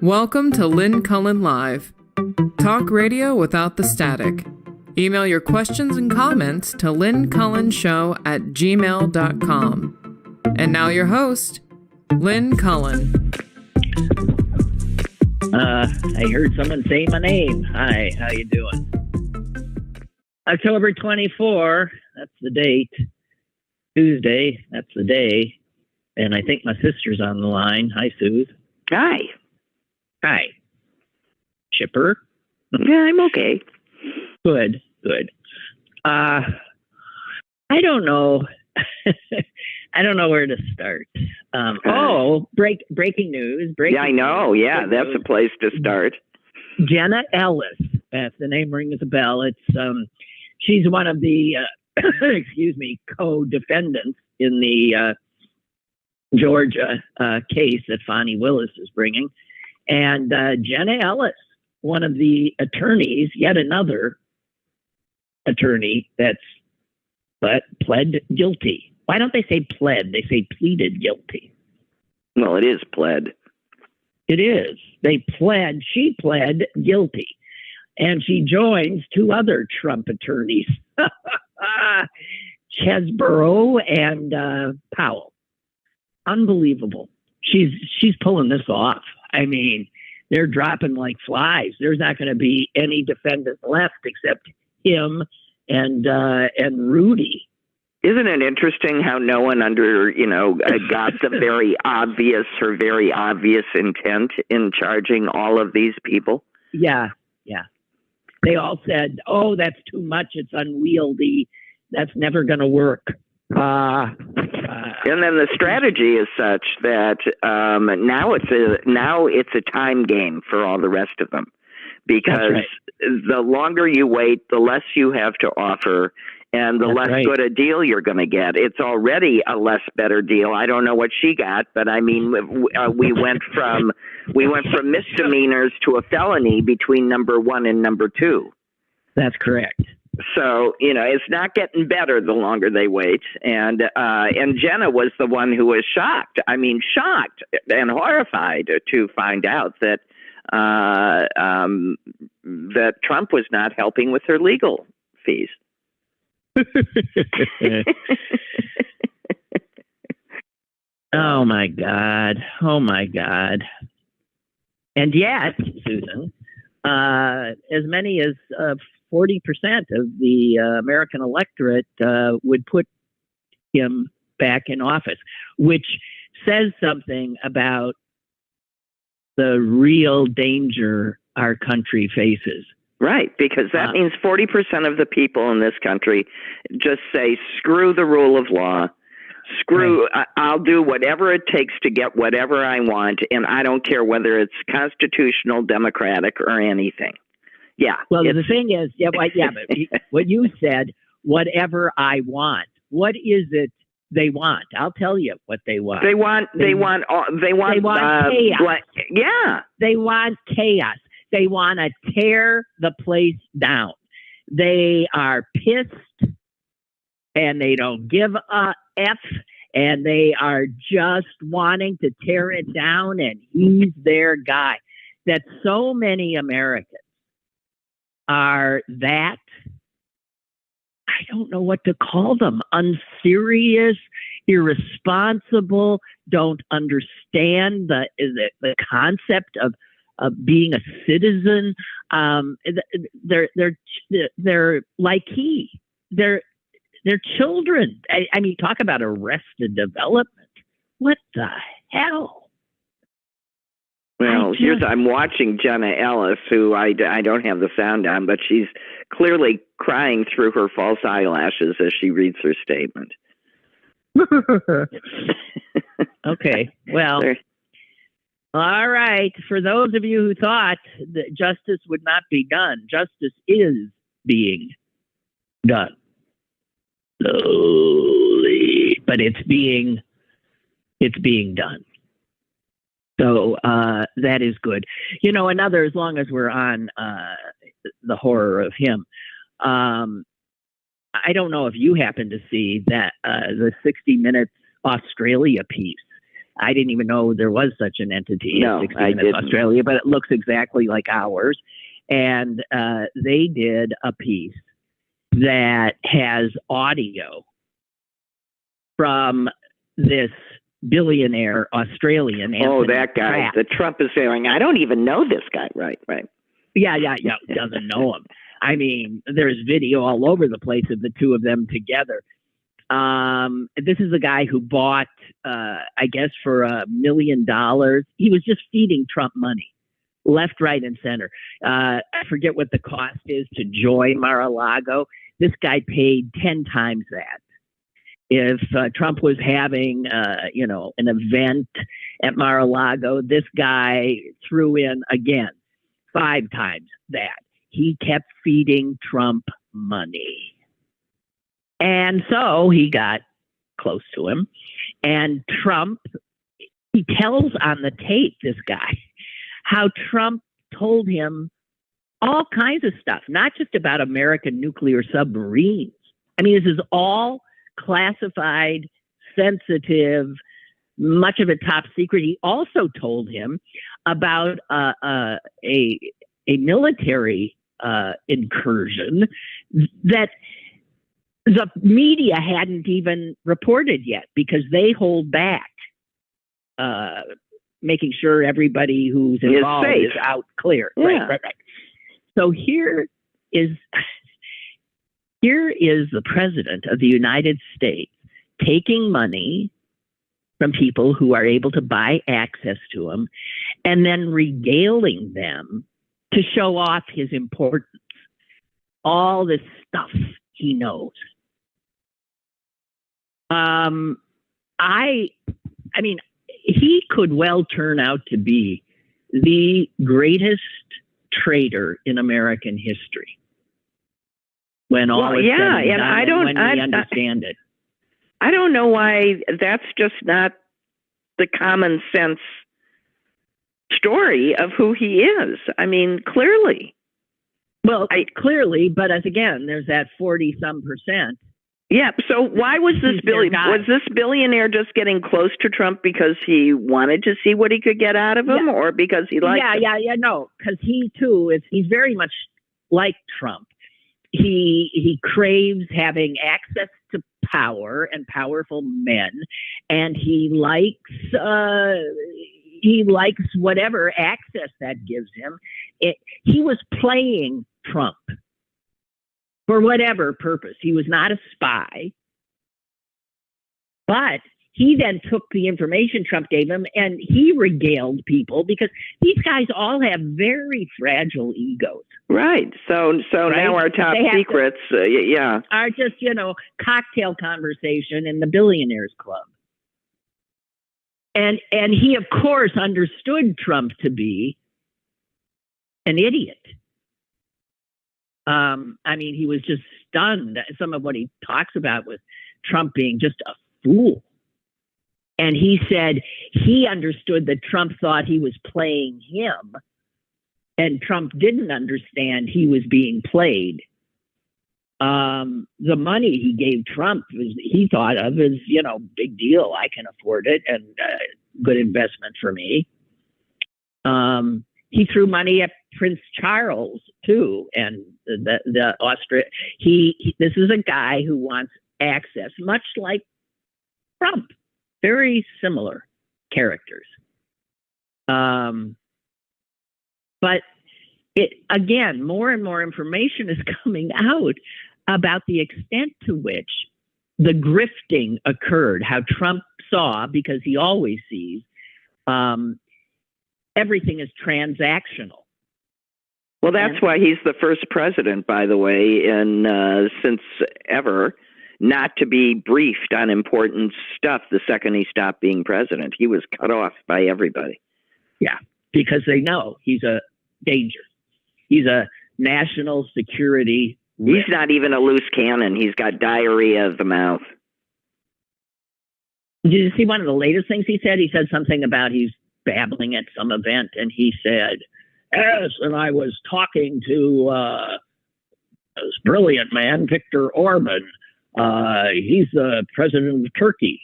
Welcome to Lynn Cullen Live. Talk radio without the static. Email your questions and comments to lynncullenshow@gmail.com. And now your host, Lynn Cullen. I heard someone say my name. Hi, how you doing? October 24, that's the date. Tuesday, that's the day. And I think my sister's on the line. Hi, Suze. Hi. Hi. Chipper? Yeah, I'm okay. Good. I don't know. I don't know where to start. Breaking news. Yeah, I know. Yeah, that's a place to start. Jenna Ellis. If the name rings a bell, it's she's one of the co-defendants in the Georgia case that Fonnie Willis is bringing. And Jenna Ellis, one of the attorneys, yet another attorney that's pled guilty. Why don't they say pled? They say pleaded guilty. Well, it is pled. It is. She pled guilty. And she joins two other Trump attorneys, Chesborough and Powell. Unbelievable. She's pulling this off. I mean, they're dropping like flies. There's not going to be any defendant left except him and Rudy. Isn't it interesting how no one got the very obvious intent in charging all of these people? Yeah. They all said, "Oh, that's too much. It's unwieldy. That's never going to work." And then the strategy is such that now it's a time game for all the rest of them, because the longer you wait, the less you have to offer, and the less good a deal you're going to get. It's already a less better deal. I don't know what she got, but I mean, we went from misdemeanors to a felony between number 1 and number 2. That's correct. So, it's not getting better the longer they wait. And Jenna was the one who was shocked. I mean, shocked and horrified to find out that that Trump was not helping with her legal fees. Oh my God. And yet, Susan, as many as 40% of the American electorate would put him back in office, which says something about the real danger our country faces. Right, because that means 40% of the people in this country just say, screw the rule of law, I'll do whatever it takes to get whatever I want, and I don't care whether it's constitutional, democratic, or anything. Yeah. Well, the thing is, but what you said, whatever I want. What is it they want? I'll tell you what they want. They want chaos. Yeah. They want chaos. They want to tear the place down. They are pissed, and they don't give a F, and they are just wanting to tear it down, and he's their guy. That so many Americans are that, I don't know what to call them, unserious, irresponsible, don't understand the concept of being a citizen. They're like they're children. I mean, talk about arrested development. What the hell? Well, I'm watching Jenna Ellis, who I don't have the sound on, but she's clearly crying through her false eyelashes as she reads her statement. Okay, well, all right. For those of you who thought that justice would not be done, justice is being done. Slowly, but it's being done. So that is good. As long as we're on the horror of him, I don't know if you happen to see that the 60 Minutes Australia piece I didn't even know there was such an entity. No, 60 I Minutes didn't. Australia, but it looks exactly like ours. And they did a piece that has audio from this billionaire Australian. That guy that Trump is saying, I don't even know this guy. Right. Yeah. Doesn't know him. I mean, there's video all over the place of the two of them together. This is a guy who bought, I guess, for $1 million. He was just feeding Trump money, left, right, and center. I forget what the cost is to join Mar-a-Lago. This guy paid 10 times that. If Trump was having, an event at Mar-a-Lago, this guy threw in, again, 5 times that. He kept feeding Trump money. And so he got close to him. And Trump, he tells on the tape, this guy, how Trump told him all kinds of stuff, not just about American nuclear submarines. I mean, this is all classified, sensitive, much of it top secret. He also told him about a military incursion that the media hadn't even reported yet because they hold back, making sure everybody who's involved is out clear. Yeah. Right. So here is the president of the United States taking money from people who are able to buy access to him and then regaling them to show off his importance, all this stuff he knows. I mean, he could well turn out to be the greatest traitor in American history. When all is said and done, when we understand it. I don't know why that's just not the common sense story of who he is. I mean, clearly. Well, clearly, but as again, there's that 40-some%. Yeah. So why was this billionaire just getting close to Trump because he wanted to see what he could get out of him, or because he liked him? No, because he too he's very much like Trump. He craves having access to power and powerful men, and he likes whatever access that gives him. He was playing Trump for whatever purpose. He was not a spy, but he then took the information Trump gave him and he regaled people, because these guys all have very fragile egos. Right. So right? Now our top secrets, are just, cocktail conversation in the billionaires club. And he, of course, understood Trump to be an idiot. I mean, he was just stunned. Some of what he talks about with Trump being just a fool. And he said he understood that Trump thought he was playing him, and Trump didn't understand he was being played. The money he gave Trump, he thought of as, big deal. I can afford it, and good investment for me. He threw money at Prince Charles too, and the Austria. This is a guy who wants access, much like Trump. Very similar characters. But again, more and more information is coming out about the extent to which the grifting occurred, how Trump saw, because he always sees, everything is transactional. Well, that's why he's the first president, by the way, since ever, not to be briefed on important stuff the second he stopped being president. He was cut off by everybody. Yeah, because they know he's a danger. He's a national security risk. He's not even a loose cannon. He's got diarrhea of the mouth. Did you see one of the latest things he said? He said something about he's babbling at some event, and he said, yes, and I was talking to this brilliant man, Viktor Orban. He's the president of Turkey.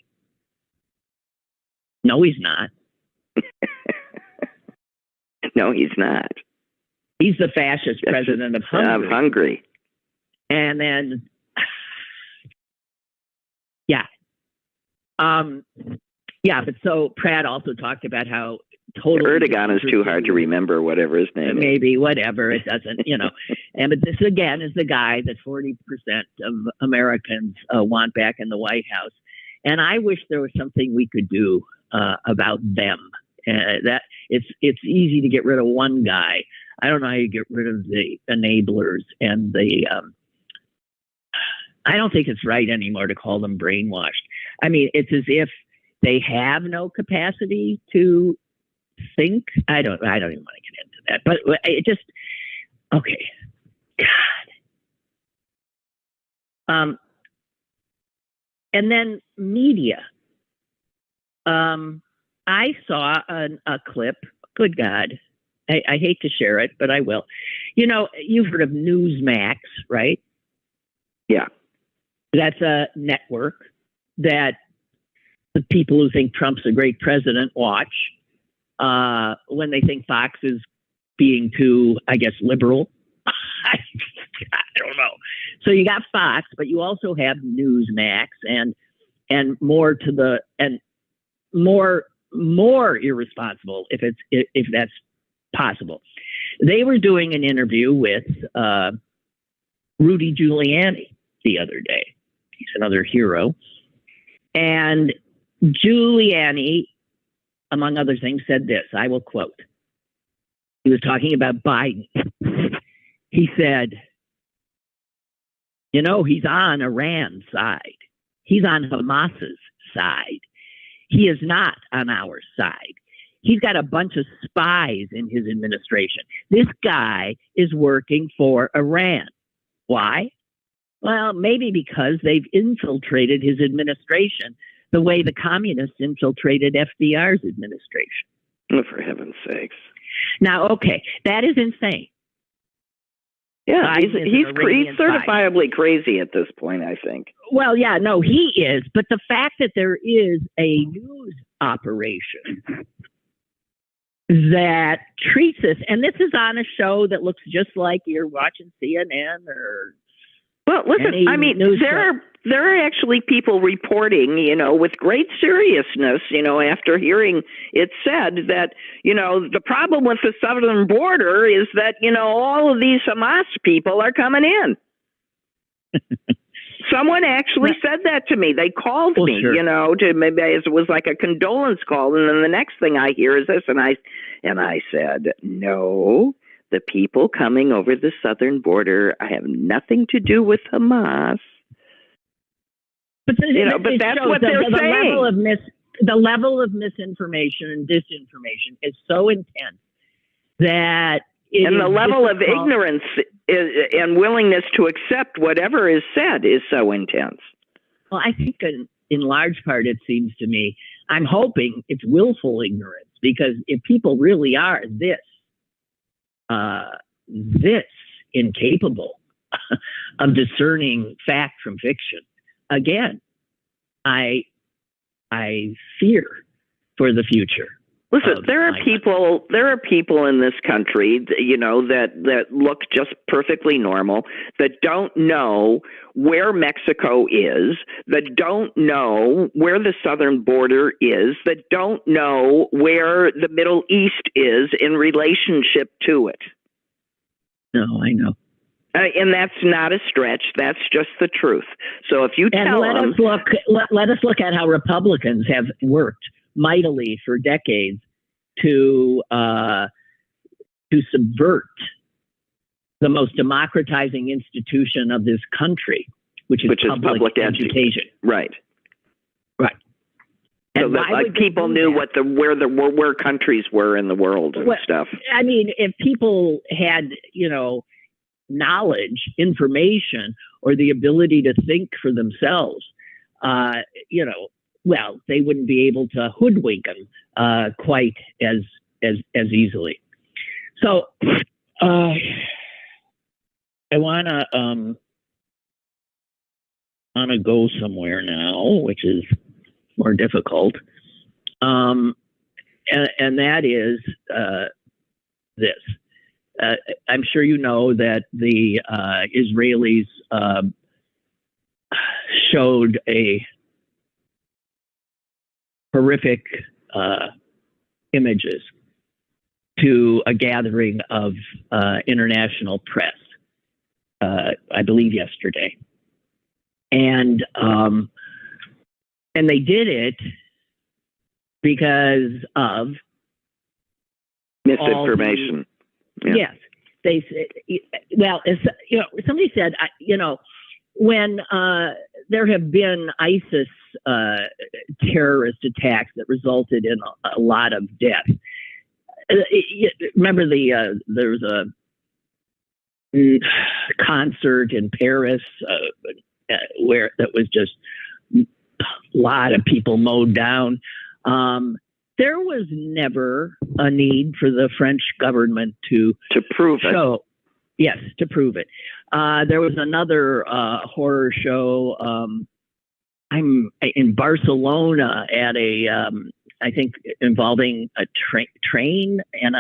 No, he's not. No, he's not. He's the fascist president of Hungary. And then, yeah. But so Pratt also talked about how totally Erdogan is too hard to remember, whatever his name is. Maybe, whatever, it doesn't, but this again is the guy that 40% of Americans want back in the White House. And I wish there was something we could do about them. That it's easy to get rid of one guy. I don't know how you get rid of the enablers and the. I don't think it's right anymore to call them brainwashed. I mean, it's as if they have no capacity to think. I don't even want to get into that, but it just okay. God. And then media. I saw a clip. Good God. I hate to share it, but I will. You've heard of Newsmax, right? Yeah. That's a network that the people who think Trump's a great president watch when they think Fox is being too, I guess, liberal. I don't know. So you got Fox, but you also have Newsmax and more to the and more irresponsible if that's possible. They were doing an interview with Rudy Giuliani the other day. He's another hero. And Giuliani, among other things, said this. I will quote. He was talking about Biden. He said, he's on Iran's side. He's on Hamas's side. He is not on our side. He's got a bunch of spies in his administration. This guy is working for Iran. Why? Well, maybe because they've infiltrated his administration the way the communists infiltrated FDR's administration. Oh, for heaven's sakes. Now, okay, that is insane. Yeah, he's certifiably crazy at this point, I think. Well, yeah, no, he is. But the fact that there is a news operation that treats this, and this is on a show that looks just like you're watching CNN or. Well, listen, I mean, there are actually people reporting, with great seriousness, after hearing it said that, the problem with the southern border is that, all of these Hamas people are coming in. Someone actually said that to me. They called me, sure. To maybe it was like a condolence call. And then the next thing I hear is this. And I said, no. The people coming over the southern border have nothing to do with Hamas. But that's what they're saying. The level of misinformation and disinformation is so intense that and the level of ignorance and willingness to accept whatever is said is so intense. Well, I think in large part, it seems to me, I'm hoping it's willful ignorance, because if people really are this incapable of discerning fact from fiction, again, I fear for the future. Listen, there are people in this country, that look just perfectly normal, that don't know where Mexico is, that don't know where the southern border is, that don't know where the Middle East is in relationship to it. No, I know. And that's not a stretch. That's just the truth. So if you tell them, let us look at how Republicans have worked mightily for decades to subvert the most democratizing institution of this country, which is public education. Right. And so that people knew where countries were in the world and stuff. I mean, if people had knowledge, information, or the ability to think for themselves, they wouldn't be able to hoodwink them quite as easily. So I wanna go somewhere now, which is more difficult. and that is this. I'm sure you know that the Israelis showed a horrific images to a gathering of international press, I believe yesterday. And they did it because of misinformation. Yes, they said. Well, somebody said, when there have been ISIS terrorist attacks that resulted in a lot of death. Remember there was a concert in Paris where that was just a lot of people mowed down. There was never a need for the French government to prove it. Yes, to prove it. There was another horror show. I'm in Barcelona at I think involving a train and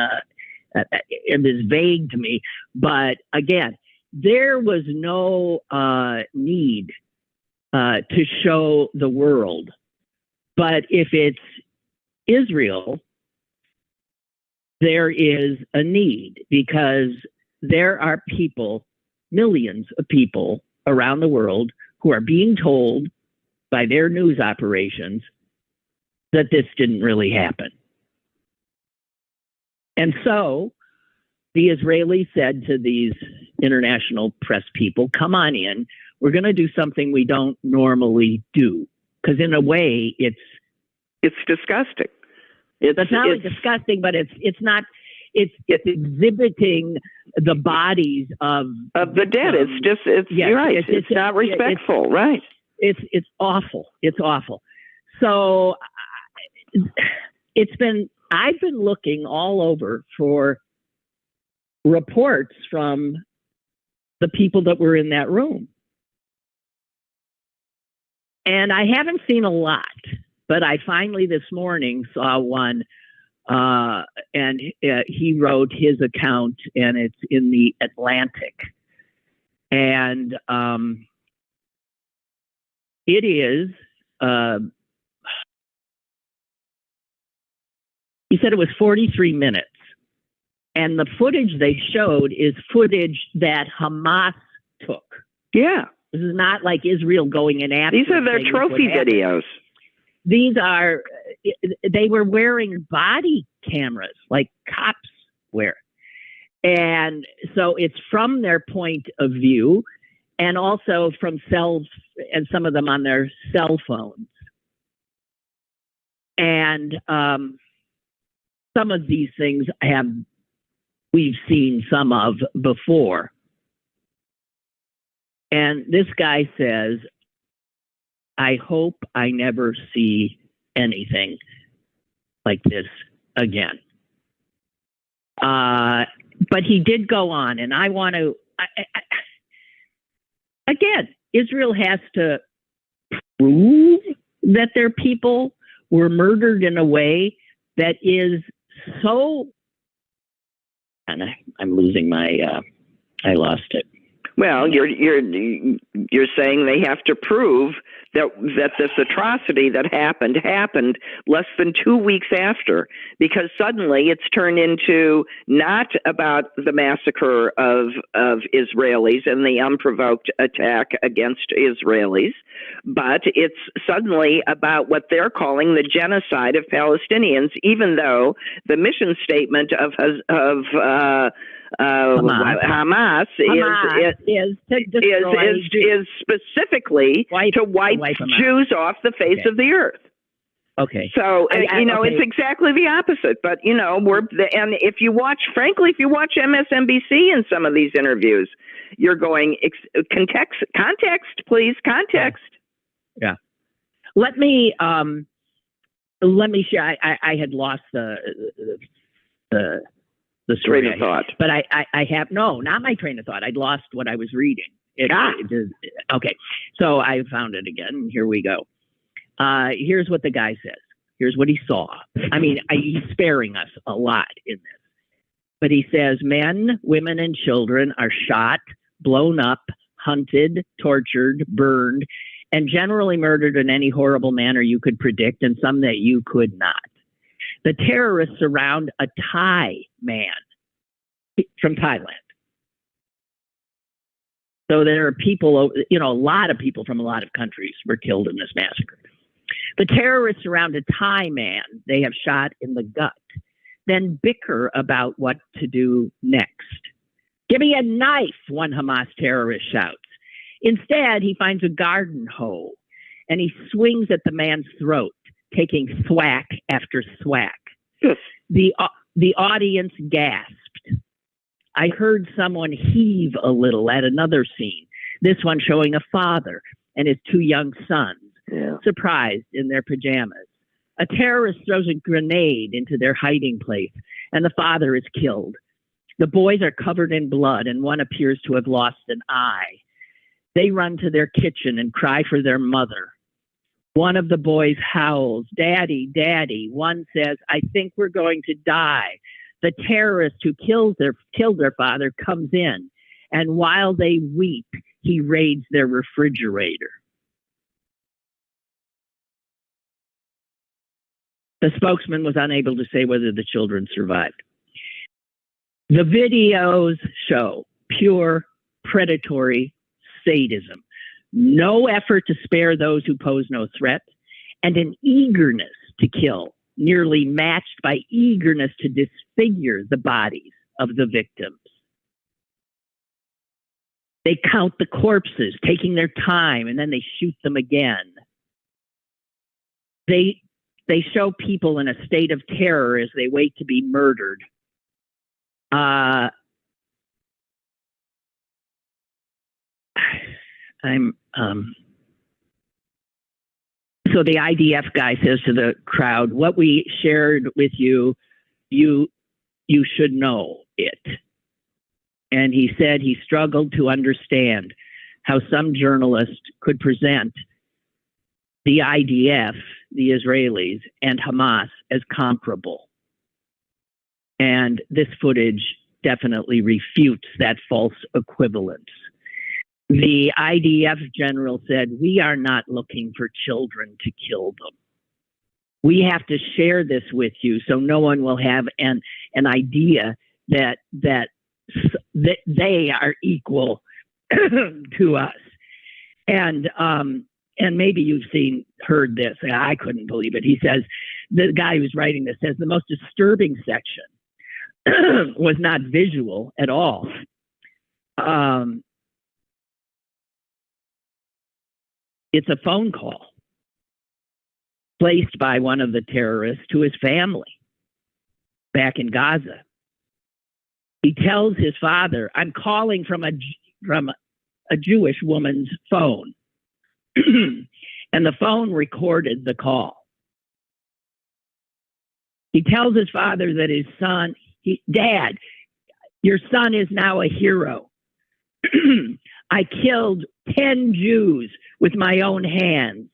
it is vague to me, but again, there was no need to show the world. But if it's Israel, there is a need because there are people, millions of people around the world who are being told by their news operations that this didn't really happen. And so the Israelis said to these international press people, come on in, we're going to do something we don't normally do. Because in a way, it's disgusting. It's not only disgusting, but it's exhibiting the bodies of the dead. You're right. It's not respectful, right? It's awful. It's awful. So I've been looking all over for reports from the people that were in that room. And I haven't seen a lot, but I finally this morning saw one, and he wrote his account, and it's in the Atlantic. And it is, he said it was 43 minutes. And the footage they showed is footage that Hamas took. Yeah. This is not like Israel going in after. These are their trophy videos. These are, they were wearing body cameras like cops wear. And so it's from their point of view and also from cells and some of them on their cell phones. And some of these things we've seen some of before. And this guy says, I hope I never see anything like this again. But he did go on, and I want to, again, Israel has to prove that their people were murdered in a way that is so, and I'm losing I lost it. Well, you're saying they have to prove that this atrocity that happened less than 2 weeks after, because suddenly it's turned into not about the massacre of Israelis and the unprovoked attack against Israelis, but it's suddenly about what they're calling the genocide of Palestinians, even though the mission statement of Hamas is specifically to wipe Jews off the face of the earth. Okay. So it's exactly the opposite. But and if you watch MSNBC in some of these interviews, you're going context, please, context. Yeah. Let me share. I had lost the train of thought. But I have, not my train of thought. I'd lost what I was reading. Okay. So I found it again. Here we go. Here's what the guy says. Here's what he saw. I mean, he's sparing us a lot in this. But he says men, women, and children are shot, blown up, hunted, tortured, burned, and generally murdered in any horrible manner you could predict, and some that you could not. The terrorists surround a Thai man from Thailand. So there are people, a lot of people from a lot of countries were killed in this massacre. The terrorists surround a Thai man they have shot in the gut, then bicker about what to do next. Give me a knife, one Hamas terrorist shouts. Instead, he finds a garden hoe and he swings at the man's throat, taking thwack after thwack. The audience gasped. I heard someone heave a little at another scene, this one showing a father and his two young sons, surprised in their pajamas. A terrorist throws a grenade into their hiding place, and the father is killed. The boys are covered in blood, and one appears to have lost an eye. They run to their kitchen and cry for their mother. One of the boys howls, "Daddy, Daddy." One says, "I think we're going to die." The terrorist who killed their father comes in, and while they weep, he raids their refrigerator. The spokesman was unable to say whether the children survived. The videos show pure predatory sadism, no effort to spare those who pose no threat, and an eagerness to kill, nearly matched by eagerness to disfigure the bodies of the victims. They count the corpses, taking their time, and then they shoot them again. They show people in a state of terror as they wait to be murdered. So the IDF guy says to the crowd, "What we shared with you, you should know it." And he said he struggled to understand how some journalist could present the IDF, the Israelis, and Hamas as comparable. And this footage definitely refutes that false equivalence. The IDF general said, "We are not looking for children to kill them. We have to share this with you so no one will have an idea that they are equal to us." And maybe you've heard this. I couldn't believe it. He says, the guy who's writing this says the most disturbing section was not visual at all. It's a phone call placed by one of the terrorists to his family back in Gaza. He tells his father, "I'm calling from a Jewish woman's phone." And the phone recorded the call. He tells his father that his son, "Dad, your son is now a hero. I killed 10 Jews with my own hands."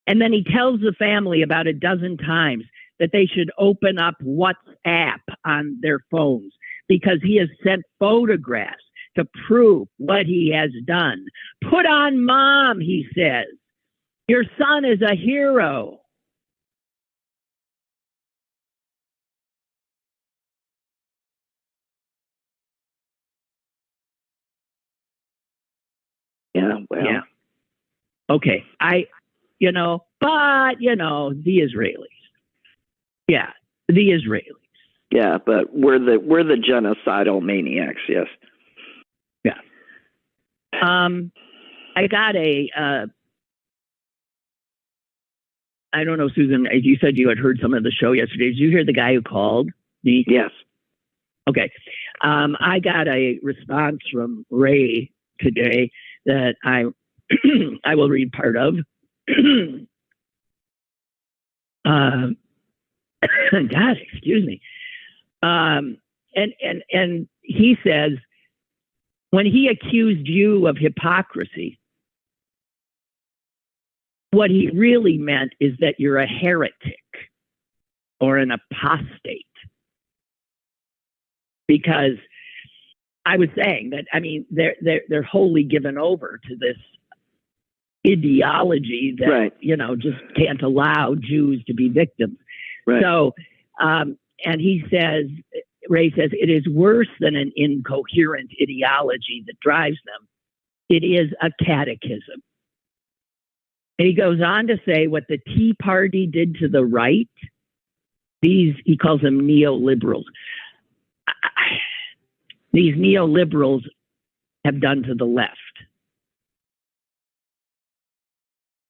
And then he tells the family about a dozen times that they should open up WhatsApp on their phones because he has sent photographs to prove what he has done. "Put on Mom," he says. "Your son is a hero." Yeah, well. Yeah. Okay. The Israelis. Yeah, the Israelis. Yeah, but we're the genocidal maniacs, yes. Yeah. I got I don't know, Susan, you said you had heard some of the show yesterday. Did you hear the guy who called me? Yes. Okay. I got a response from Ray today that I will read part of. God, excuse me. And he says, when he accused you of hypocrisy, What he really meant is that you're a heretic or an apostate. Because I was saying that, I mean, they're wholly given over to this ideology that, right. Just can't allow Jews to be victims. Right. So, and he says, Ray says, it is worse than an incoherent ideology that drives them. It is a catechism. And he goes on to say what the Tea Party did to the right, he calls them neoliberals. These neoliberals have done to the left.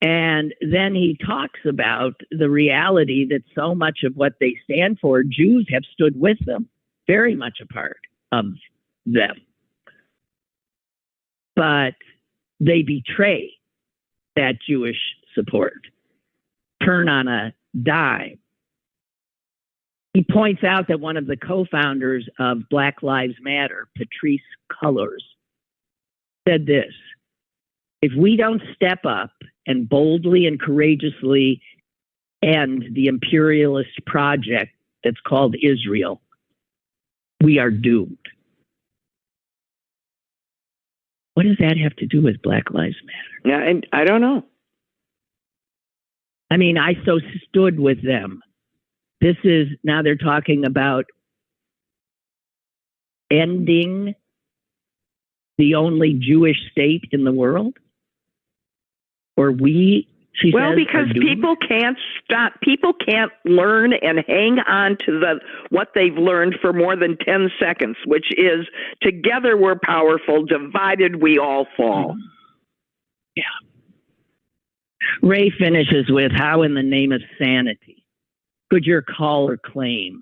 And then he talks about the reality that so much of what they stand for, Jews have stood with them, very much a part of them. But they betray that Jewish support, turn on a dime. He points out that one of the co-founders of Black Lives Matter, Patrisse Cullors, said this: if we don't step up and boldly and courageously end the imperialist project that's called Israel, we are doomed. What does that have to do with Black Lives Matter? Yeah, and I don't know. I mean, I so stood with them. This is, now they're talking about ending the only Jewish state in the world? Or she well, says, because people can't stop. People can't learn and hang on to what they've learned for more than 10 seconds, which is together we're powerful, divided we all fall. Yeah. Ray finishes with, how in the name of sanity could your caller claim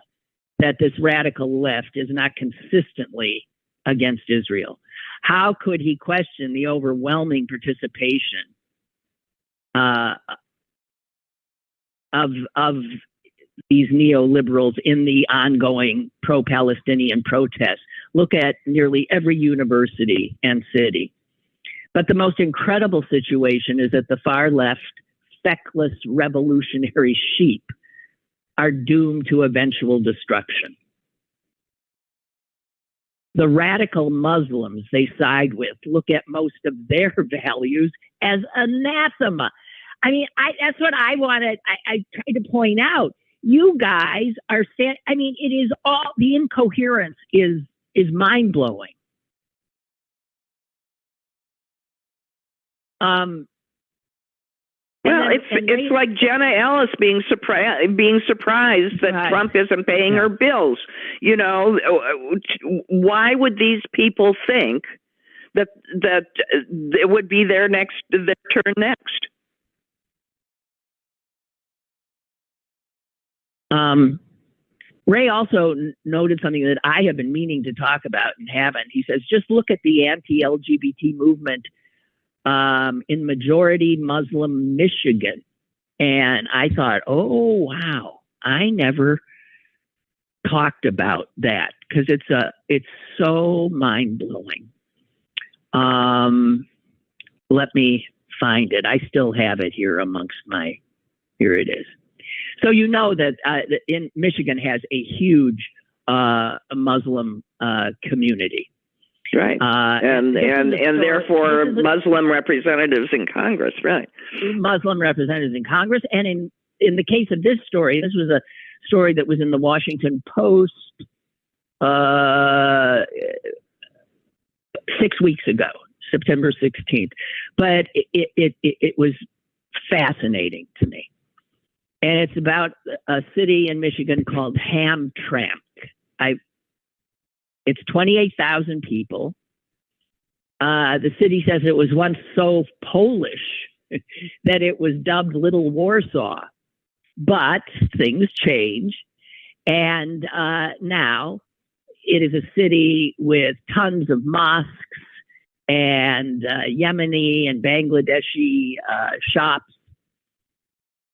that this radical left is not consistently against Israel? How could he question the overwhelming participation of these neoliberals in the ongoing pro-Palestinian protests? Look at nearly every university and city. But the most incredible situation is that the far left, feckless revolutionary sheep are doomed to eventual destruction. The radical Muslims they side with look at most of their values as anathema. I mean, that's what I wanted. I tried to point out. You guys are it is all, the incoherence is mind blowing. Well, it's like Jenna Ellis being surprised that right. Trump isn't paying her bills. You know, why would these people think that it would be their turn next? Ray also noted something that I have been meaning to talk about and haven't. He says, just look at the anti-LGBT movement in majority Muslim Michigan. And I thought, oh, wow, I never talked about that because it's so mind-blowing. Let me find it. I still have it here here it is. So you know that in Michigan has a huge Muslim community. Right. And therefore Muslim representatives in Congress, right. Muslim representatives in Congress. And in the case of this story, this was a story that was in the Washington Post 6 weeks ago, September 16th. But it was fascinating to me. And it's about a city in Michigan called Hamtramck. It's 28,000 people. The city says it was once so Polish that it was dubbed Little Warsaw. But things change. And now it is a city with tons of mosques and Yemeni and Bangladeshi shops.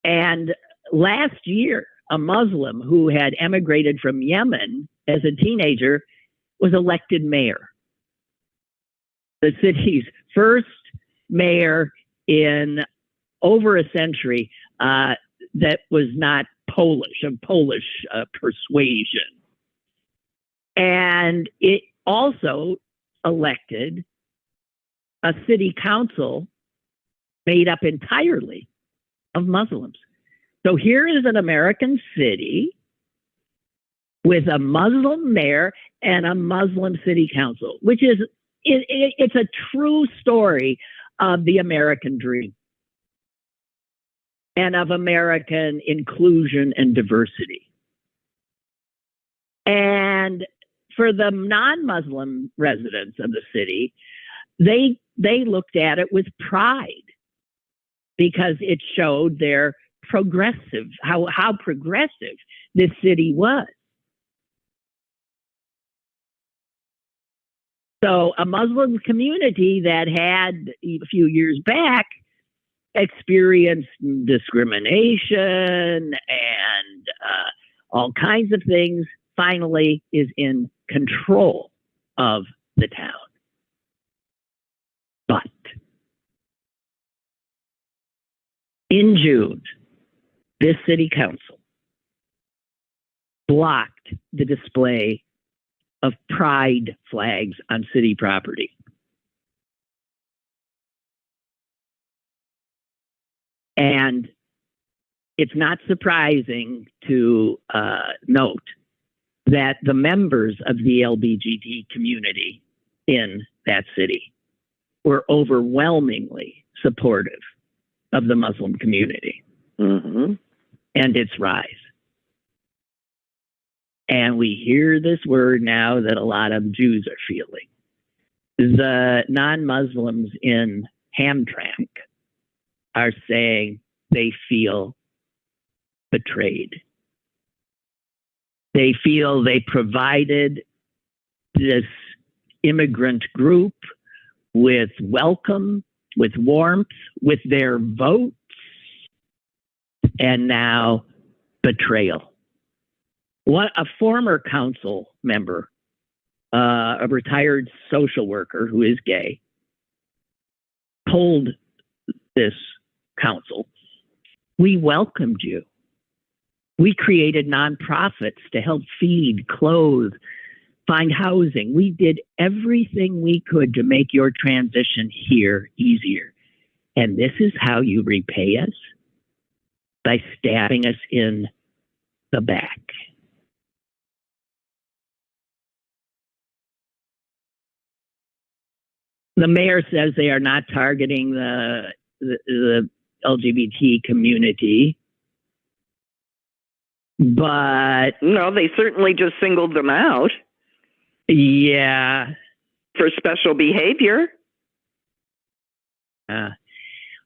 And last year, a Muslim who had emigrated from Yemen as a teenager was elected mayor. The city's first mayor in over a century that was not Polish, of Polish persuasion. And it also elected a city council made up entirely of Muslims. So here is an American city with a Muslim mayor and a Muslim city council, which is, it's a true story of the American dream and of American inclusion and diversity. And for the non-Muslim residents of the city, they looked at it with pride because it showed their progressive, how progressive this city was. So a Muslim community that had a few years back experienced discrimination and all kinds of things finally is in control of the town. But in June, this city council blocked the display of pride flags on city property. And it's not surprising to note that the members of the LGBT community in that city were overwhelmingly supportive of the Muslim community and its rise. And we hear this word now that a lot of Jews are feeling. The non-Muslims in Hamtramck are saying they feel betrayed. They feel they provided this immigrant group with welcome, with warmth, with their votes, and now betrayal. A former council member, a retired social worker who is gay, told this council, "We welcomed you. We created nonprofits to help feed, clothe, find housing. We did everything we could to make your transition here easier. And this is how you repay us? By stabbing us in the back." The mayor says they are not targeting the LGBT community, but no, they certainly just singled them out. Yeah, for special behavior.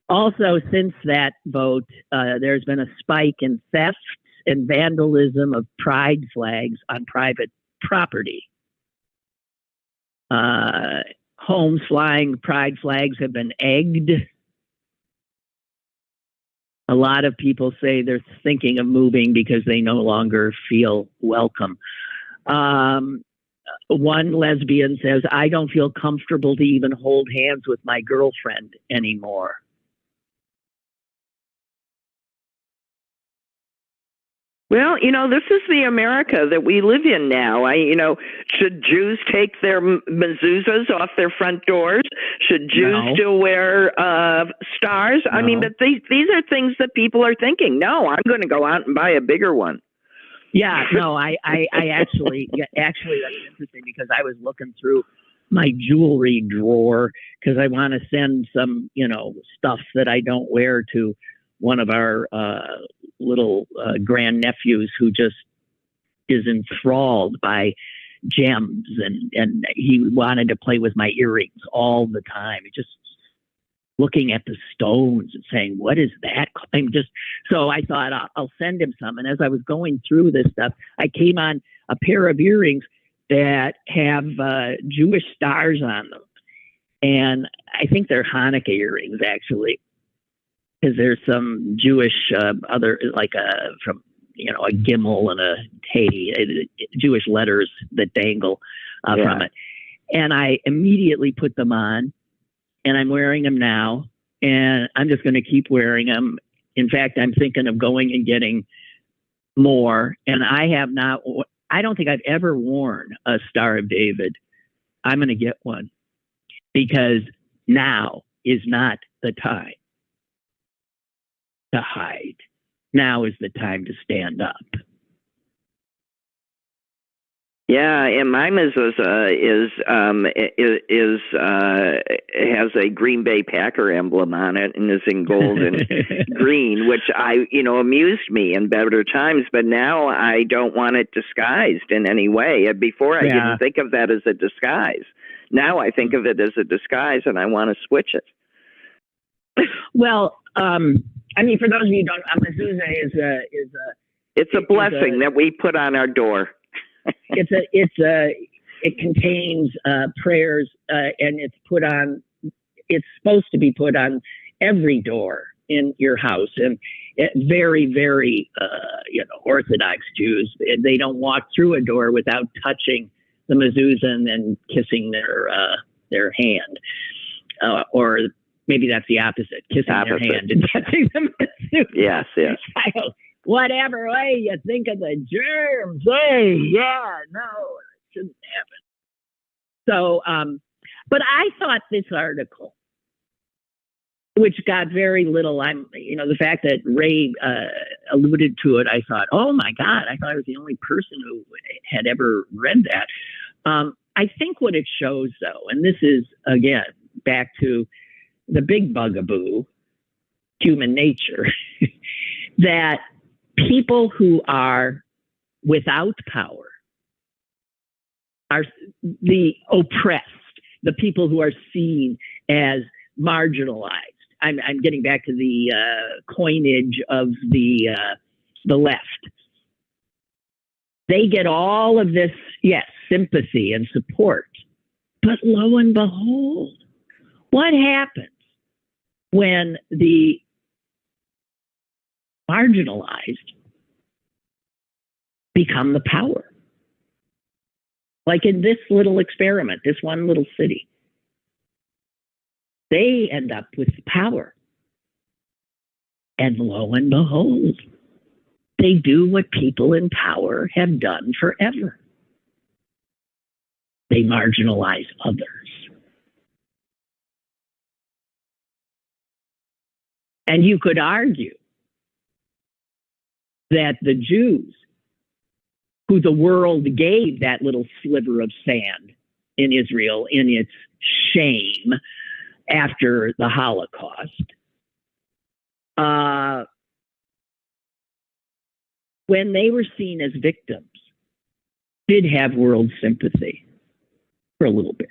Also, since that vote, there's been a spike in thefts and vandalism of pride flags on private property. Homes flying pride flags have been egged. A lot of people say they're thinking of moving because they no longer feel welcome. One lesbian says, "I don't feel comfortable to even hold hands with my girlfriend anymore." Well, this is the America that we live in now. Should Jews take their mezuzahs off their front doors? Should Jews still wear stars? No. I mean, but these are things that people are thinking. No, I'm going to go out and buy a bigger one. Yeah, no, I actually, that's interesting because I was looking through my jewelry drawer because I want to send some, stuff that I don't wear to one of our little grandnephews who just is enthralled by gems and he wanted to play with my earrings all the time. Just looking at the stones and saying, "What is that?" So I thought I'll send him some. And as I was going through this stuff, I came on a pair of earrings that have Jewish stars on them. And I think they're Hanukkah earrings, actually. Because there's some Jewish other, like from a gimel and a hey, Jewish letters that dangle from it. And I immediately put them on, and I'm wearing them now. and I'm just going to keep wearing them. In fact, I'm thinking of going and getting more. And I don't think I've ever worn a Star of David. I'm going to get one because now is not the time to hide. Now is the time to stand up. Yeah, and mine has a Green Bay Packer emblem on it and is in gold and green, which amused me in better times. But now I don't want it disguised in any way. Before I didn't think of that as a disguise. Now I think of it as a disguise, and I want to switch it. Well, I mean, for those of you who don't, a mezuzah is a. It's a blessing that we put on our door. It contains prayers, and it's supposed to be put on every door in your house. And very, very, Orthodox Jews, they don't walk through a door without touching the mezuzah and then kissing their hand, or maybe that's the opposite, kissing their hand and touching the mezuzah. Yes. Whatever way you think of the germs, hey, yeah, no, it shouldn't happen. So, but I thought this article, which got very little, the fact that Ray alluded to it, I thought, oh my God, I thought I was the only person who had ever read that. I think what it shows, though, and this is, again, back to the big bugaboo, human nature, that people who are without power are the oppressed, the people who are seen as marginalized. I'm getting back to the coinage of the left. They get all of this, yes, sympathy and support. But lo and behold, what happens when the marginalized become the power? Like in this little experiment, this one little city, they end up with power. And lo and behold, they do what people in power have done forever. They marginalize others. And you could argue that the Jews, who the world gave that little sliver of sand in Israel in its shame after the Holocaust, when they were seen as victims, did have world sympathy for a little bit.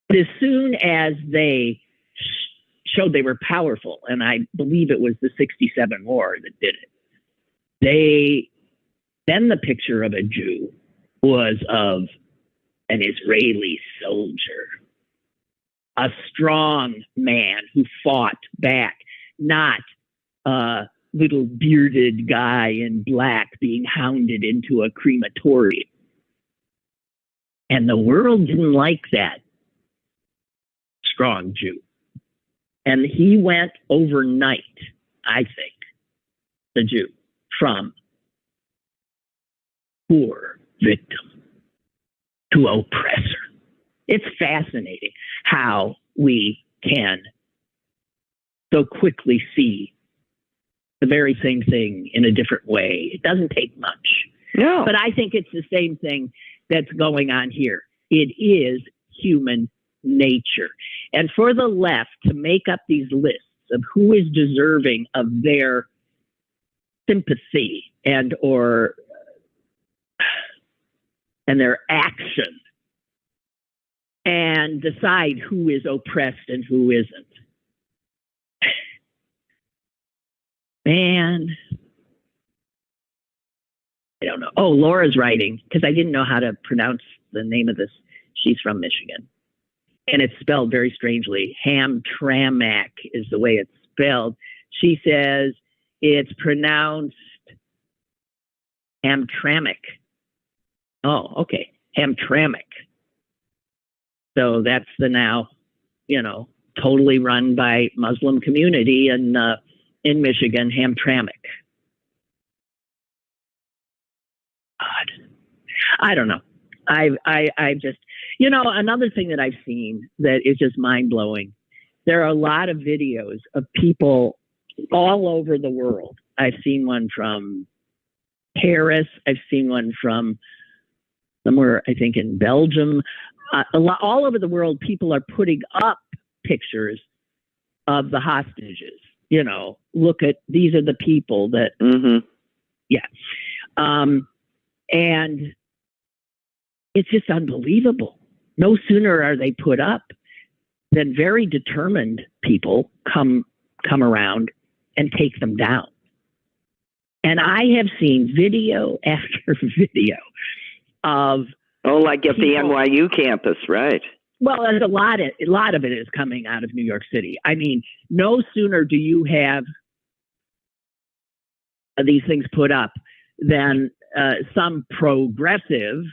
But as soon as they showed they were powerful, and I believe it was the 67 war that did it, then the picture of a Jew was of an Israeli soldier, a strong man who fought back, not a little bearded guy in black being hounded into a crematorium. And the world didn't like that strong Jew. And he went overnight, I think, the Jew, from poor victim to oppressor. It's fascinating how we can so quickly see the very same thing in a different way. It doesn't take much. No. But I think it's the same thing that's going on here. It is human nature. And for the left to make up these lists of who is deserving of their sympathy and their action, and decide who is oppressed and who isn't. Man, I don't know. Oh, Laura's writing, because I didn't know how to pronounce the name of this. She's from Michigan. And it's spelled very strangely. Hamtramck is the way it's spelled. She says it's pronounced Hamtramck. Oh, okay. Hamtramck. So that's the now, totally run by Muslim community in Michigan, Hamtramck. God, I don't know. I just, another thing that I've seen that is just mind blowing. There are a lot of videos of people all over the world. I've seen one from Paris. I've seen one from somewhere, I think, in Belgium. All over the world, people are putting up pictures of the hostages. Look at, these are the people that, yeah. And it's just unbelievable. No sooner are they put up than very determined people come around and take them down. And I have seen video after video of like at the NYU campus, right? Well, there's a lot of it is coming out of New York City. I mean, no sooner do you have these things put up than some progressive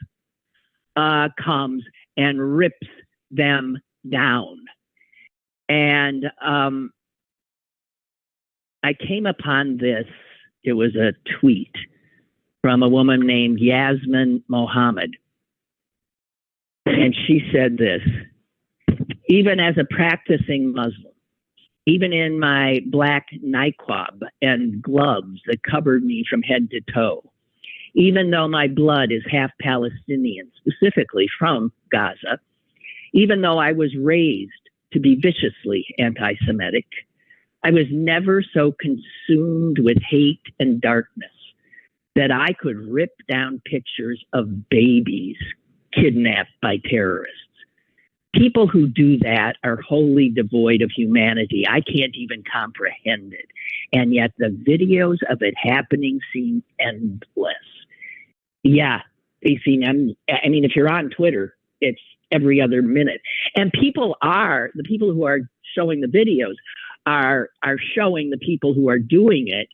comes and rips them down. And I came upon this. It was a tweet from a woman named Yasmin Mohammed. And she said this: even as a practicing Muslim, even in my black niqab and gloves that covered me from head to toe, even though my blood is half Palestinian, specifically from Gaza, even though I was raised to be viciously anti-Semitic, I was never so consumed with hate and darkness that I could rip down pictures of babies kidnapped by terrorists. People who do that are wholly devoid of humanity. I can't even comprehend it. And yet the videos of it happening seem endless. Yeah, they seem, I mean, if you're on Twitter, it's every other minute. And the people who are showing the videos are showing the people who are doing it,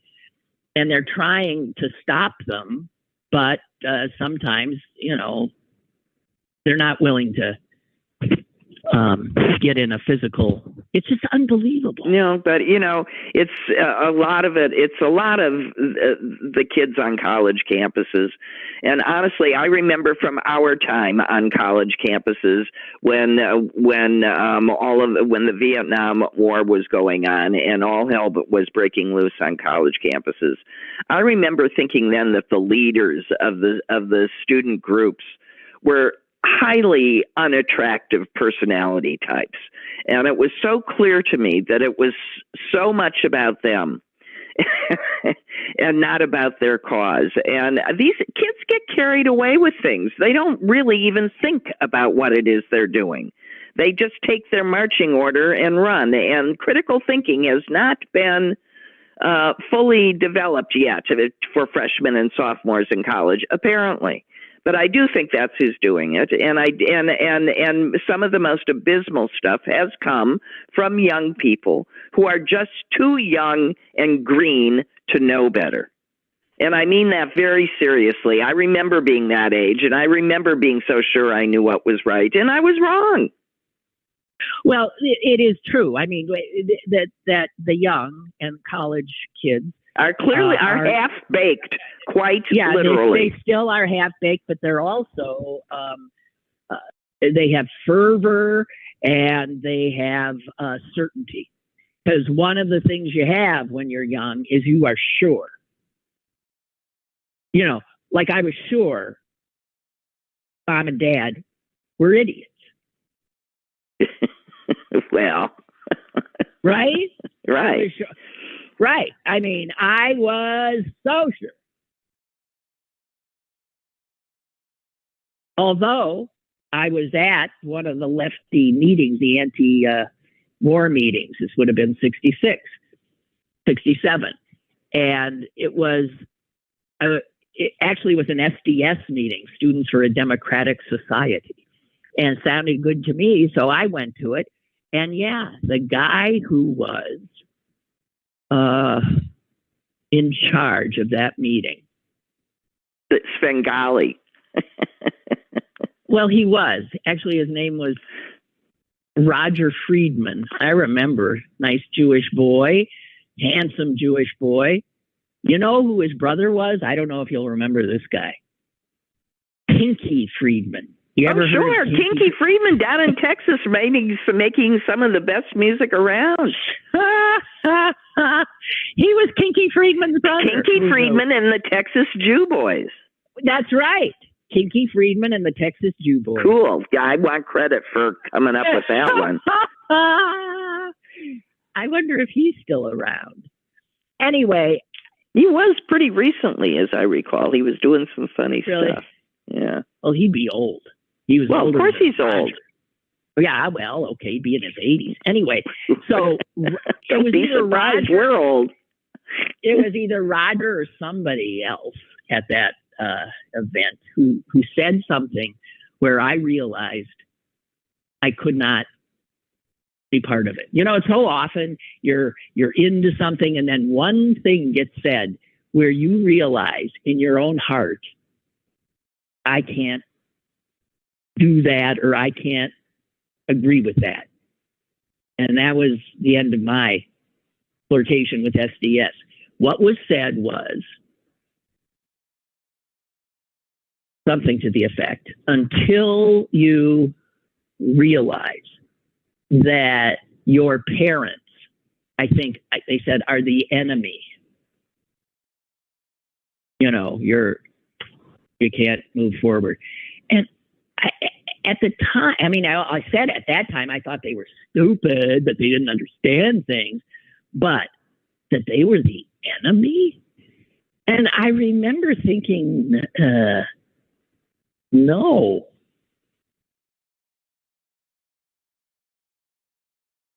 and they're trying to stop them. But sometimes, they're not willing to get in a physical. It's just unbelievable. But it's a lot of it. It's a lot of the kids on college campuses, and honestly, I remember from our time on college campuses when the Vietnam War was going on and all hell was breaking loose on college campuses. I remember thinking then that the leaders of the student groups were highly unattractive personality types. And it was so clear to me that it was so much about them and not about their cause. And these kids get carried away with things. They don't really even think about what it is they're doing. They just take their marching order and run. And critical thinking has not been fully developed yet for freshmen and sophomores in college, apparently. But I do think that's who's doing it, and some of the most abysmal stuff has come from young people who are just too young and green to know better. And I mean that very seriously. I remember being that age, and I remember being so sure I knew what was right, and I was wrong. Well, it is true. I mean, that the young and college kids are clearly are half-baked, quite literally. They still are half-baked, but they're also, they have fervor and they have certainty. Because one of the things you have when you're young is you are sure. Like I was sure Mom and Dad were idiots. Well. Right? Right. Right. I mean, I was so sure. Although I was at one of the lefty meetings, the anti-war meetings, this would have been 66, 67. And it actually was an SDS meeting, Students for a Democratic Society. And it sounded good to me, so I went to it. And yeah, the guy who was in charge of that meeting. Svengali. Well, he was. Actually, his name was Roger Friedman. I remember. Nice Jewish boy, handsome Jewish boy. You know who his brother was? I don't know if you'll remember this guy. Pinky Friedman. You ever heard sure. of Kinky Friedman down in Texas making some of the best music around. He was Kinky Friedman's brother. Kinky Friedman and the Texas Jew Boys. That's right. Kinky Friedman and the Texas Jew Boys. Cool. Yeah, I want credit for coming up with that one. I wonder if he's still around. Anyway. He was pretty recently, as I recall. He was doing some funny really? Stuff. Yeah. Well, he'd be old. He was well, of course he's old. Yeah, well, okay, he'd be in his 80s. Anyway, so it was either Roger. We're old. It was either Roger or somebody else at that event who said something where I realized I could not be part of it. You know, it's so often you're into something and then one thing gets said where you realize in your own heart, I can't do that or I can't agree with that. And that was the end of my flirtation with SDS. What was said was something to the effect, until you realize that your parents, I think they said, are the enemy. You know, you can't move forward. And at the time, I mean, I said at that time, I thought they were stupid, that they didn't understand things, but that they were the enemy. And I remember thinking, no.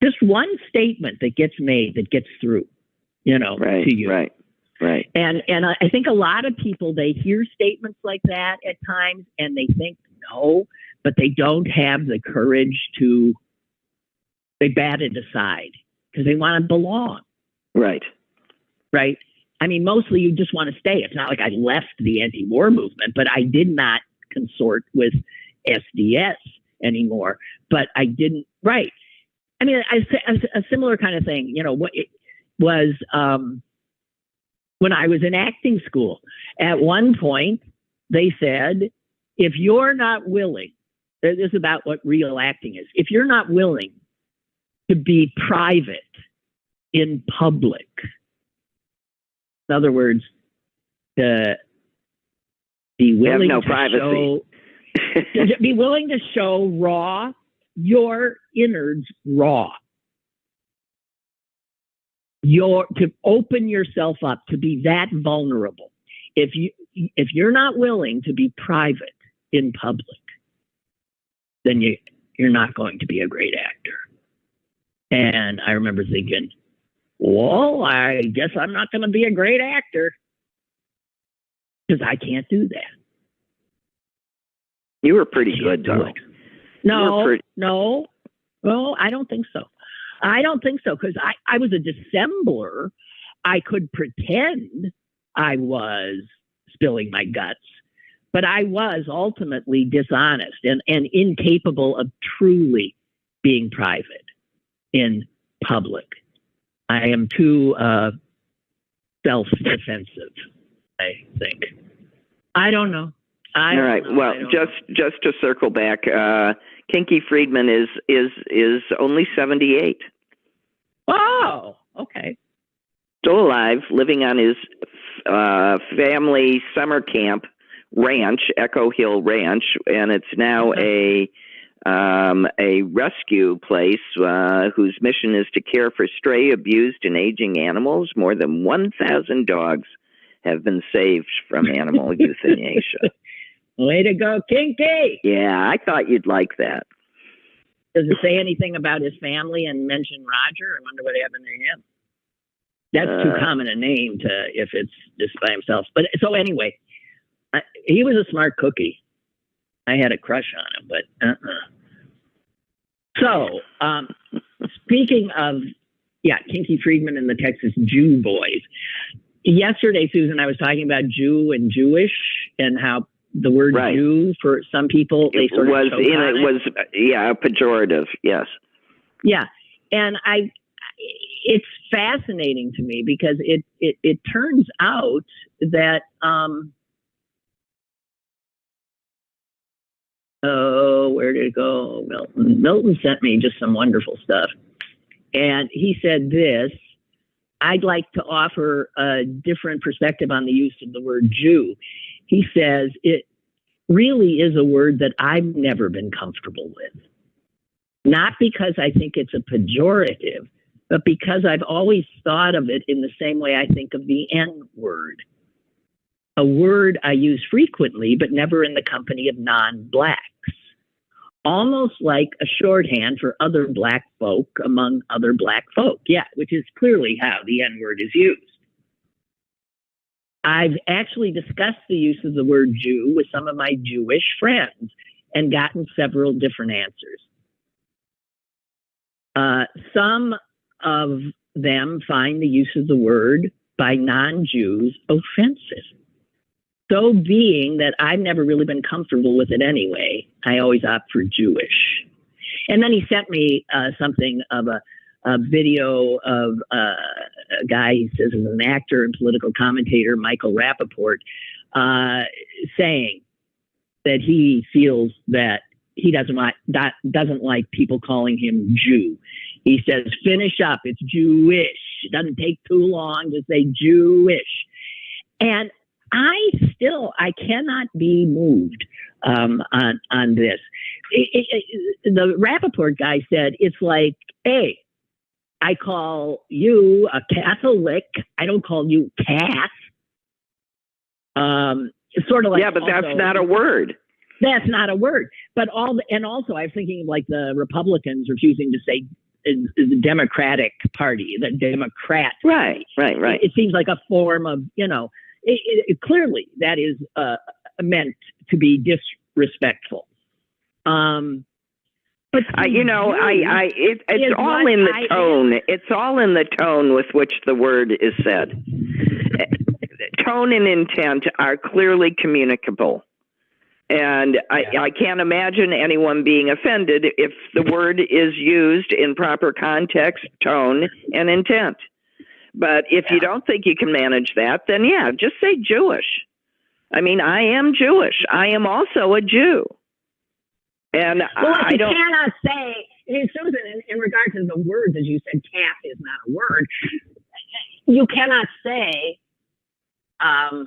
Just one statement that gets made that gets through, you know, right, to you. Right. And I think a lot of people, they hear statements like that at times and they think no, but they don't have the courage to, they bat it aside because they want to belong. Right. I mean, mostly you just want to stay. It's not like I left the anti-war movement, but I did not consort with SDS anymore, but I didn't, right. I mean, a similar kind of thing, you know, what it was when I was in acting school. At one point, they said, if you're not willing, this is about what real acting is, if you're not willing to be private in public, in other words, to be willing to show, be willing to show raw, your innards raw. To open yourself up, to be that vulnerable. If you're not willing to be private in public, then you're not going to be a great actor. And I remember thinking, well, I guess I'm not going to be a great actor because I can't do that. You were pretty good, though. No. Well, I don't think so. Because I was a dissembler. I could pretend I was spilling my guts, but I was ultimately dishonest and incapable of truly being private in public. I am too self-defensive, I think. I don't know. All right. Well, just to circle back, Kinky Friedman is only 78. Oh, okay. Still alive, living on his family summer camp ranch, Echo Hill Ranch, and it's now a rescue place whose mission is to care for stray, abused, and aging animals. More than 1,000 dogs have been saved from animal euthanasia. Way to go, Kinky! Yeah, I thought you'd like that. Does it say anything about his family and mention Roger? I wonder what happened to him. That's too common a name if it's just by himself. But so anyway, he was a smart cookie. I had a crush on him, but So, speaking of, Kinky Friedman and the Texas Jew Boys. Yesterday, Susan, I was talking about Jew and Jewish and how the word Jew for some people, they sort of choke on it. Pejorative, yes. Yeah. And it's fascinating to me because it turns out that, where did it go? Milton sent me just some wonderful stuff. And he said this: I'd like to offer a different perspective on the use of the word Jew. He says it really is a word that I've never been comfortable with. Not because I think it's a pejorative, but because I've always thought of it in the same way I think of the N-word. A word I use frequently, but never in the company of non-blacks. Almost like a shorthand for other black folk among other black folk. Yeah, which is clearly how the N-word is used. I've actually discussed the use of the word Jew with some of my Jewish friends and gotten several different answers. Some of them find the use of the word by non-Jews offensive. So being that I've never really been comfortable with it anyway, I always opt for Jewish. And then he sent me something of a video of a guy he says is an actor and political commentator, Michael Rappaport, saying that he feels that he doesn't like people calling him Jew. He says, finish up, it's Jewish. It doesn't take too long to say Jewish. And I cannot be moved on this. The Rappaport guy said, it's like, hey, I call you a Catholic. I don't call you Cass. It's sort of like, yeah, but that's not a word. That's not a word. But also I was thinking of like the Republicans refusing to say the Democratic Party, the Democrat. Right. It seems like a form of, clearly that is meant to be disrespectful. But it's all in the tone. It's all in the tone with which the word is said. Tone and intent are clearly communicable. And I can't imagine anyone being offended if the word is used in proper context, tone, and intent. But if you don't think you can manage that, then just say Jewish. I mean, I am Jewish. I am also a Jew. And I don't. You cannot say, Susan, in regard to the words, as you said, calf is not a word. You cannot say, I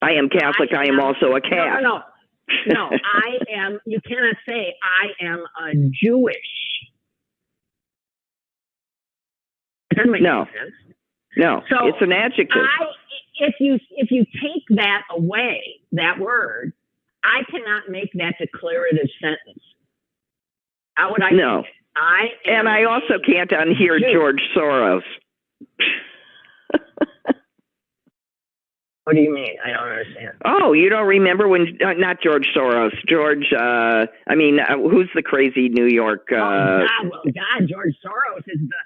am Catholic. I am also a calf. No. I am. You cannot say I am a Jewish. It doesn't make any sense. No. So it's an adjective. If you take that away, that word, I cannot make that declarative sentence. How would I? No. I also can't unhear George Soros. What do you mean? I don't understand. Oh, you don't remember when, not George Soros, who's the crazy New York? God, George Soros is the...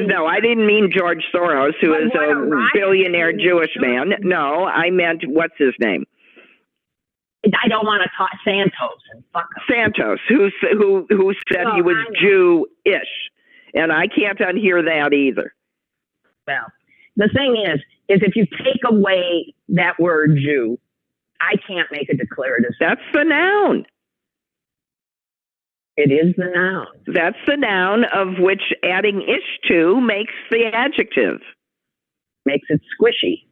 No, I didn't mean George Soros, who is a billionaire Jewish man. No, I meant, what's his name? I don't want to talk Santos and fuck him. Santos, who said he was Jewish. And I can't unhear that either. Well, the thing is if you take away that word Jew, I can't make a declarative. That's the noun. It is the noun. That's the noun of which adding ish to makes the adjective. Makes it squishy.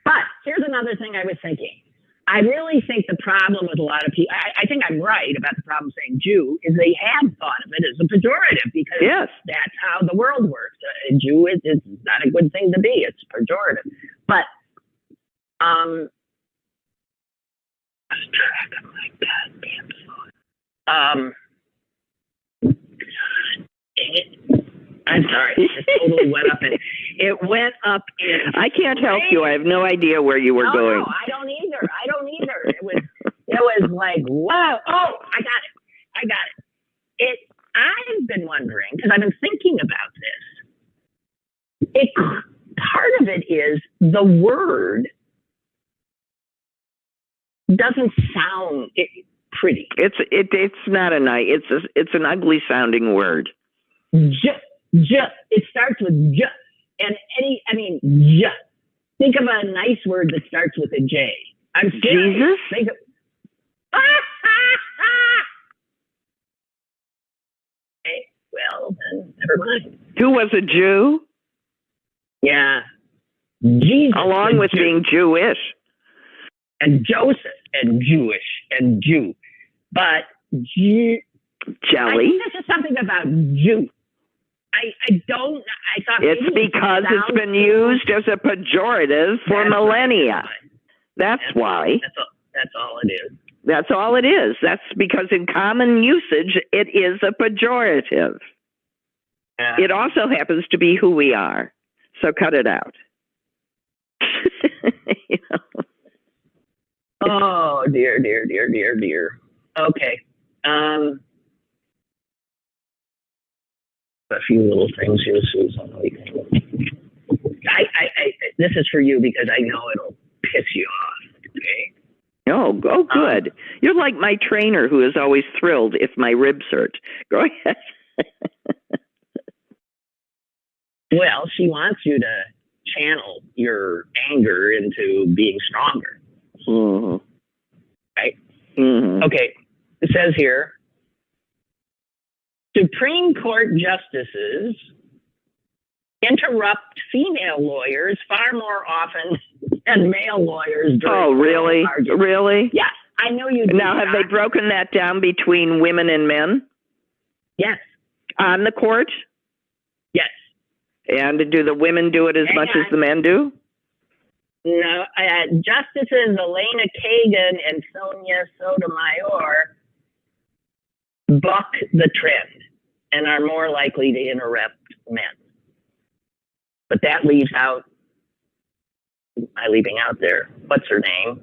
But here's another thing I was thinking. I really think the problem with a lot of people, I think I'm right about the problem saying Jew, is they have thought of it as a pejorative because that's how the world works. A Jew is not a good thing to be. It's pejorative. But I'm sorry. It totally went up in. I can't help you. I have no idea where you were going. No, I don't either. It was like, whoa. Oh, I got it. I've been wondering, because I've been thinking about this. Part of it is the word doesn't sound pretty. It's not a nice. It's an ugly sounding word. It starts with j, and j. Think of a nice word that starts with a J. I'm serious. Jesus. Think of. Okay, well, then never mind. Who was a Jew? Yeah, Jesus. Along with being Jewish. And Joseph and Jewish and Jew, but jelly. I think this is something about Jew. I thought it's because it's been used as a pejorative for millennia. That's why. That's all it is. That's all it is. That's because in common usage, it is a pejorative. It also happens to be who we are. So cut it out. You know? Oh, dear. Okay. A few little things here, Susan. This is for you because I know it'll piss you off. Okay. Oh, good. You're like my trainer who is always thrilled if my ribs hurt. Go ahead. Well, she wants you to channel your anger into being stronger. Mm-hmm. Right? Mm-hmm. Okay. It says here, Supreme Court justices interrupt female lawyers far more often than male lawyers. Oh, really? Really? Yeah, I know you. Now, have they broken that down between women and men? Yes. On the court? Yes. And do the women do it as much as the men do? No. Justices Elena Kagan and Sonia Sotomayor buck the trend and are more likely to interrupt men. But that leaves out, leaving out there, what's her name?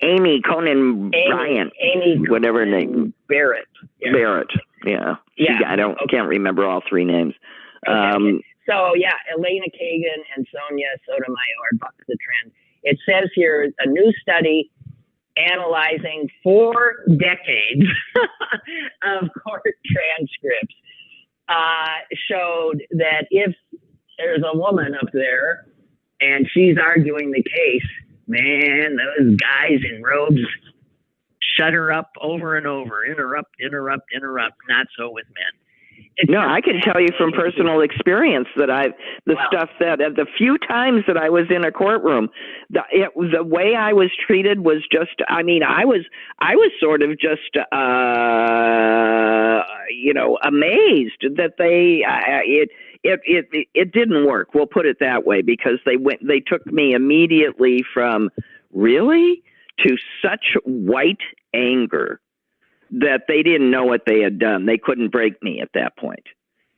Amy Conan Bryant. Amy whatever her name. Barrett. Yeah. Barrett, yeah. Can't remember all three names. Okay. So, yeah, Elena Kagan and Sonia Sotomayor buck the trend. It says here, a new study analyzing 4 decades of court transcripts showed that if there's a woman up there and she's arguing the case, man, those guys in robes shut her up over and over, interrupt. Not so with men. I can tell you from personal experience that stuff that the few times that I was in a courtroom, the way I was treated was just, I was sort of just, amazed that it didn't work. We'll put it that way, because they took me immediately from really to such white anger that they didn't know what they had done. They couldn't break me at that point.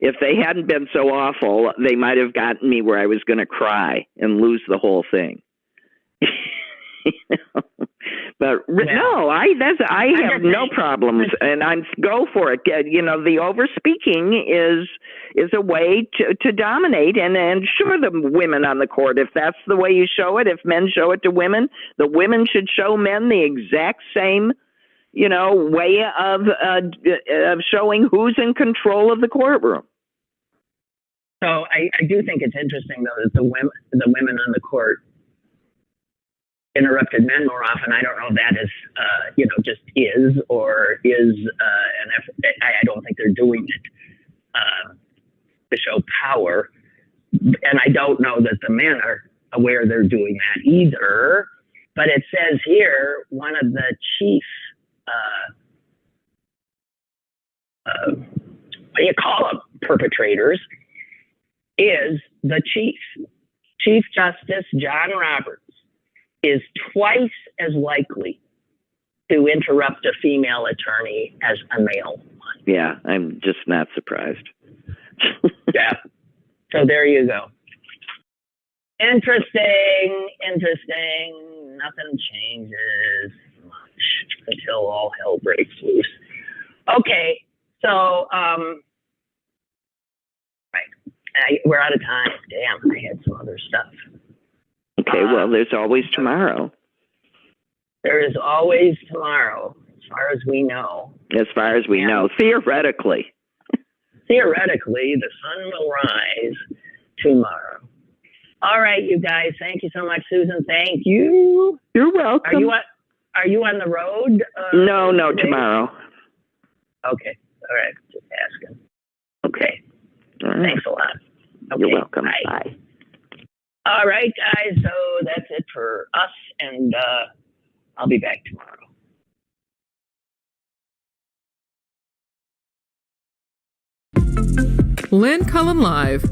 If they hadn't been so awful, they might have gotten me where I was going to cry and lose the whole thing. But no, I have no problems, and go for it. The overspeaking is a way to dominate, and sure, the women on the court, if that's the way you show it, if men show it to women, the women should show men the exact same way of showing who's in control of the courtroom. So I do think it's interesting, though, that the women on the court interrupted men more often. I don't know if that is, just is or is an effort. I don't think they're doing it to show power. And I don't know that the men are aware they're doing that either. But it says here, one of the chief what do you call them, perpetrators, is the Chief Justice John Roberts is twice as likely to interrupt a female attorney as a male one. Yeah, I'm just not surprised. Yeah. So there you go. Interesting. Nothing changes much until all hell breaks loose. Okay, so we're out of time. Damn, I had some other stuff. Okay, well, there's always tomorrow. There is always tomorrow, as far as we know. As far as we know, theoretically. Theoretically, the sun will rise tomorrow. All right, you guys. Thank you so much, Susan. Thank you. You're welcome. Are you on the road? No, today? tomorrow. Okay. All right. Just asking. Okay. All right. Thanks a lot. Okay. You're welcome. Bye. All right, guys. So that's it for us, and I'll be back tomorrow. Lynn Cullen Live,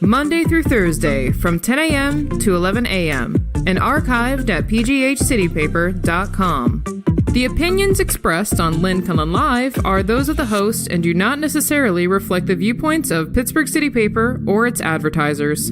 Monday through Thursday from 10 a.m. to 11 a.m. and archived at pghcitypaper.com. The opinions expressed on Lynn Cullen Live are those of the host and do not necessarily reflect the viewpoints of Pittsburgh City Paper or its advertisers.